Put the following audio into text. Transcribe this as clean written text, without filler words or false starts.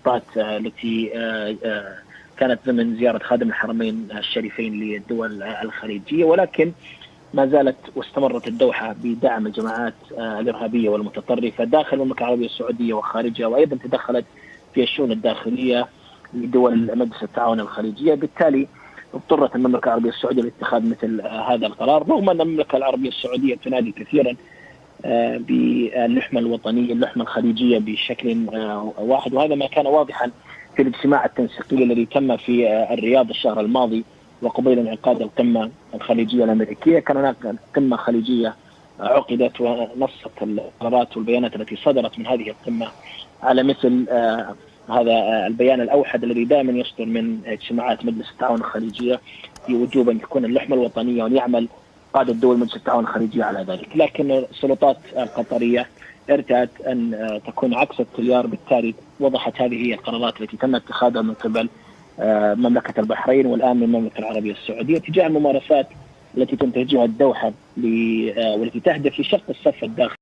المحطات التي كانت ضمن زيارة خادم الحرمين الشريفين للدول الخليجية، ولكن ما زالت واستمرت الدوحة بدعم الجماعات الإرهابية والمتطرفة داخل المملكة العربية السعودية وخارجها، وأيضا تدخلت في الشؤون الداخلية لدول مجلس التعاون الخليجية. بالتالي اضطرت المملكة العربية السعودية لاتخاذ مثل هذا القرار، رغم أن المملكة العربية السعودية تنادي كثيرا باللحمة الوطنية، اللحمة الخليجية بشكل واحد، وهذا ما كان واضحا في الاجتماع التنسيقي الذي تم في الرياض الشهر الماضي وقبيل انعقاد القمة الخليجية الأمريكية. كان هناك قمة خليجية عقدت ونصت القرارات والبيانات التي صدرت من هذه القمة على مثل هذا البيان الأوحد الذي دائما يصدر من اجتماعات مجلس التعاون الخليجية في وجوب أن تكون اللحمة الوطنية، وأن يعمل قادة دول مجلس التعاون الخليجية على ذلك. لكن السلطات القطرية ارتأت أن تكون عكس التيار، بالتالي وضحت هذه هي القرارات التي تم اتخاذها من قبل مملكة البحرين والآن من المملكة العربية السعودية تجاه الممارسات التي تنتهجها الدوحة والتي تهدف لشق الصف الداخلي